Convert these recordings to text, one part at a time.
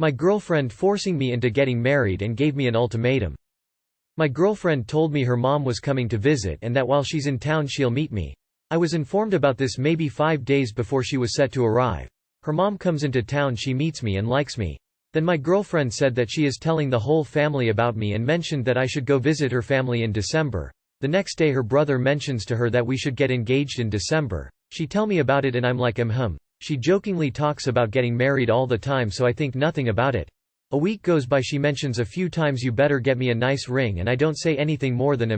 My girlfriend forcing me into getting married and gave me an ultimatum. My girlfriend told me her mom was coming to visit and that while she's in town she'll meet me. I was informed about this maybe 5 days before she was set to arrive. Her mom comes into town, she meets me and likes me. Then my girlfriend said that she is telling the whole family about me and mentioned that I should go visit her family in December. The next day her brother mentions to her that we should get engaged in December. She tell me about it and I'm like She jokingly talks about getting married all the time, so I think nothing about it. A week goes by, she mentions a few times you better get me a nice ring, and I don't say anything more than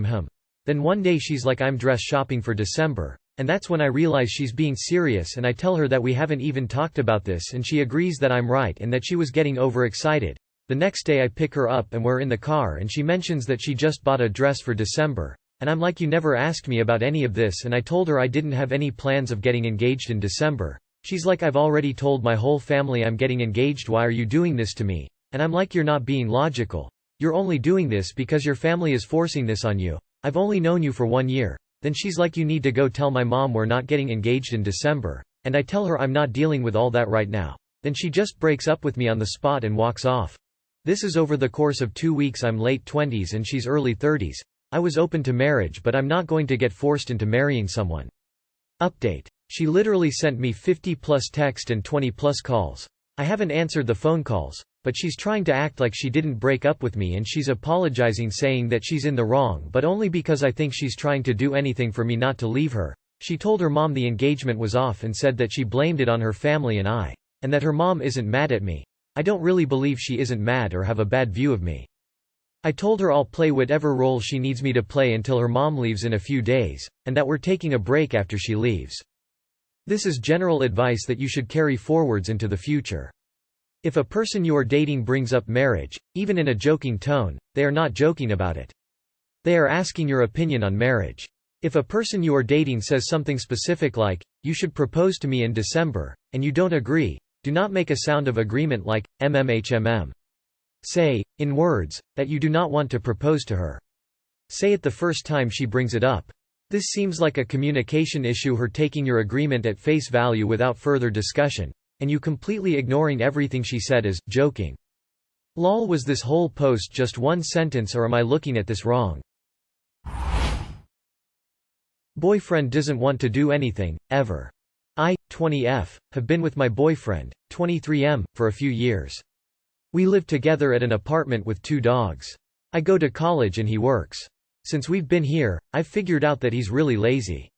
Then one day she's like I'm dress shopping for December. And that's when I realize she's being serious, and I tell her that we haven't even talked about this, and she agrees that I'm right and that she was getting overexcited. The next day I pick her up and we're in the car and she mentions that she just bought a dress for December. And I'm like, you never asked me about any of this, and I told her I didn't have any plans of getting engaged in December. She's like, I've already told my whole family I'm getting engaged, why are you doing this to me? And I'm like, you're not being logical. You're only doing this because your family is forcing this on you. I've only known you for 1 year. Then she's like, you need to go tell my mom we're not getting engaged in December. And I tell her I'm not dealing with all that right now. Then she just breaks up with me on the spot and walks off. This is over the course of 2 weeks. I'm late 20s and she's early 30s. I was open to marriage, but I'm not going to get forced into marrying someone. Update. She literally sent me 50+ text and 20+ calls. I haven't answered the phone calls. But she's trying to act like she didn't break up with me, and she's apologizing, saying that she's in the wrong, but only because I think she's trying to do anything for me not to leave her. She told her mom the engagement was off and said that she blamed it on her family and that her mom isn't mad at me. I don't really believe she isn't mad or have a bad view of me. I told her I'll play whatever role she needs me to play until her mom leaves in a few days, and that we're taking a break after she leaves. This is general advice that you should carry forwards into the future. If a person you are dating brings up marriage, even in a joking tone, they are not joking about it. They are asking your opinion on marriage. If a person you are dating says something specific like, you should propose to me in December, and you don't agree, do not make a sound of agreement like, mmhmm. Say, in words, that you do not want to propose to her. Say it the first time she brings it up. This seems like a communication issue, her taking your agreement at face value without further discussion. And you completely ignoring everything she said as joking. Lol, was this whole post just one sentence, or am I looking at this wrong? Boyfriend doesn't want to do anything, ever. I, 20F, have been with my boyfriend, 23M, for a few years. We live together at an apartment with 2 dogs. I go to college and he works. Since we've been here, I've figured out that he's really lazy.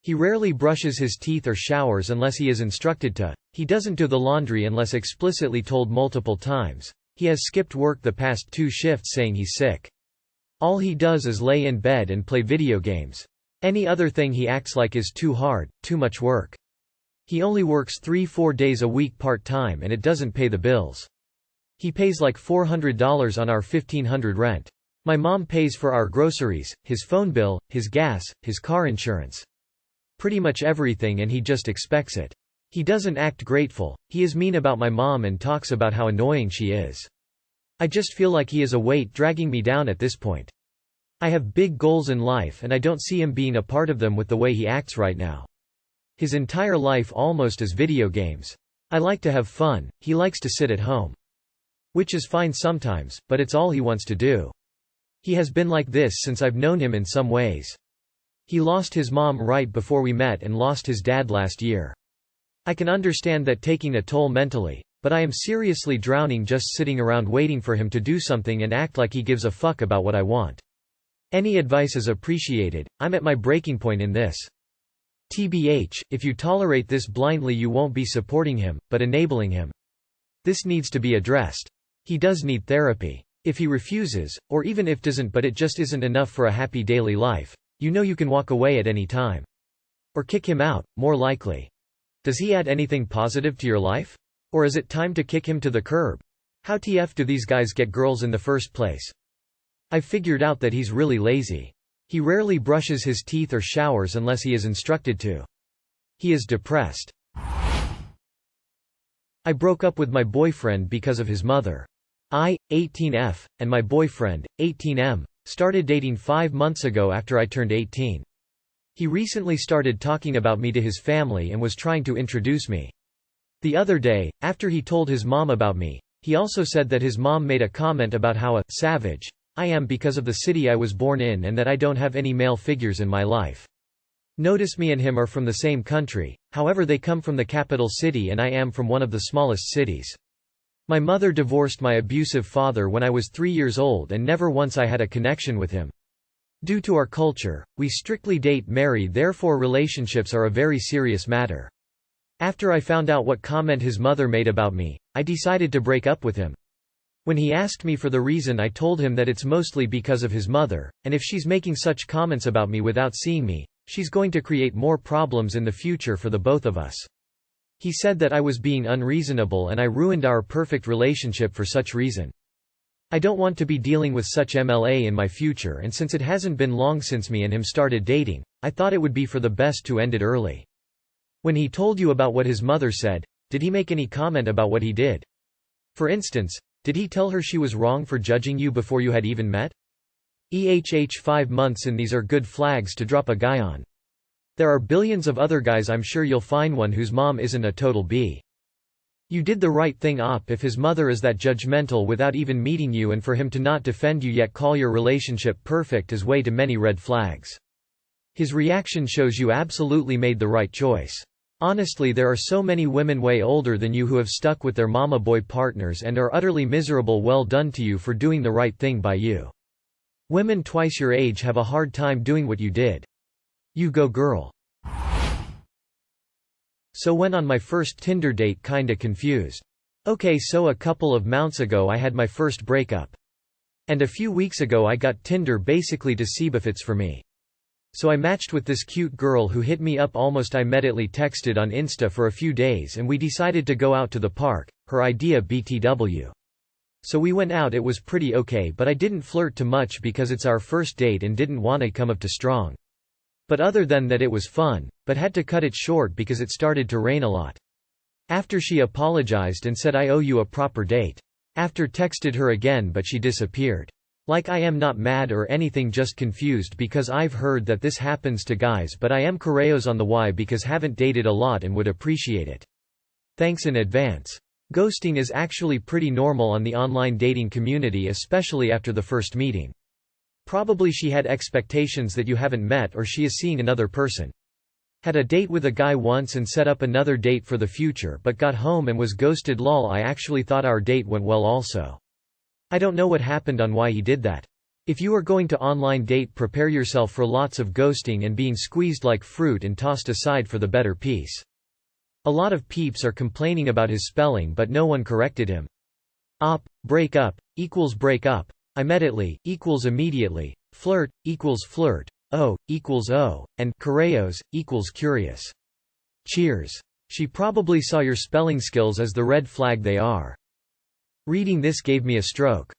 He rarely brushes his teeth or showers unless he is instructed to. He doesn't do the laundry unless explicitly told multiple times. He has skipped work the past 2 shifts saying he's sick. All he does is lay in bed and play video games. Any other thing he acts like is too hard, too much work. He only works 3-4 days a week part-time and it doesn't pay the bills. He pays like $400 on our $1,500 rent. My mom pays for our groceries, his phone bill, his gas, his car insurance. Pretty much everything, and he just expects it. He doesn't act grateful, he is mean about my mom and talks about how annoying she is. I just feel like he is a weight dragging me down at this point. I have big goals in life and I don't see him being a part of them with the way he acts right now. His entire life almost is video games. I like to have fun, he likes to sit at home. Which is fine sometimes, but it's all he wants to do. He has been like this since I've known him in some ways. He lost his mom right before we met and lost his dad last year. I can understand that taking a toll mentally, but I am seriously drowning just sitting around waiting for him to do something and act like he gives a fuck about what I want. Any advice is appreciated. I'm at my breaking point in this. TBH, if you tolerate this blindly you won't be supporting him, but enabling him. This needs to be addressed. He does need therapy. If he refuses, or even if doesn't but it just isn't enough for a happy daily life, you know you can walk away at any time. Or kick him out, more likely. Does he add anything positive to your life? Or is it time to kick him to the curb? How TF do these guys get girls in the first place? I've figured out that he's really lazy. He rarely brushes his teeth or showers unless he is instructed to. He is depressed. I broke up with my boyfriend because of his mother. I, 18F, and my boyfriend, 18M, started dating 5 months ago after I turned 18. He recently started talking about me to his family and was trying to introduce me. The other day, after he told his mom about me, He also said that his mom made a comment about how a savage I am because of the city I was born in and that I don't have any male figures in my life. Notice me and him are from the same country, however they come from the capital city and I am from one of the smallest cities. My mother divorced my abusive father when I was 3 years old and never once I had a connection with him. Due to our culture, we strictly date marry, therefore relationships are a very serious matter. After I found out what comment his mother made about me, I decided to break up with him. When he asked me for the reason, I told him that it's mostly because of his mother, and if she's making such comments about me without seeing me, she's going to create more problems in the future for the both of us. He said that I was being unreasonable and I ruined our perfect relationship for such reason. I don't want to be dealing with such MLA in my future, and since it hasn't been long since me and him started dating, I thought it would be for the best to end it early. When he told you about what his mother said, did he make any comment about what he did? For instance, did he tell her she was wrong for judging you before you had even met? 5 months and these are good flags to drop a guy on. There are billions of other guys, I'm sure you'll find one whose mom isn't a total B. You did the right thing if his mother is that judgmental without even meeting you, and for him to not defend you yet call your relationship perfect is way too many red flags. His reaction shows you absolutely made the right choice. Honestly, there are so many women way older than you who have stuck with their mama boy partners and are utterly miserable. Well done to you for doing the right thing by you. Women twice your age have a hard time doing what you did. You go girl. So went on my first Tinder date kinda confused. Okay, so a couple of months ago I had my first breakup. And a few weeks ago I got Tinder basically to see if it's for me. So I matched with this cute girl who hit me up almost immediately, texted on Insta for a few days and we decided to go out to the park, her idea BTW. So we went out, it was pretty okay, but I didn't flirt too much because it's our first date and didn't want to come up too strong. But other than that it was fun, but had to cut it short because it started to rain a lot. After she apologized and said I owe you a proper date. After texted her again but she disappeared. Like I am not mad or anything, just confused because I've heard that this happens to guys, but I am curious on the why because haven't dated a lot and would appreciate it. Thanks in advance. Ghosting is actually pretty normal on the online dating community, especially after the first meeting. Probably she had expectations that you haven't met or she is seeing another person. Had a date with a guy once and set up another date for the future but got home and was ghosted. Lol, I actually thought our date went well also. I don't know what happened on why he did that. If you are going to online date, prepare yourself for lots of ghosting and being squeezed like fruit and tossed aside for the better piece. A lot of peeps are complaining about his spelling but no one corrected him. Break up equals break up. Immediately equals immediately. Flirt equals flirt. Equals and curious equals curious. Cheers. She probably saw your spelling skills as the red flag they are. Reading this gave me a stroke.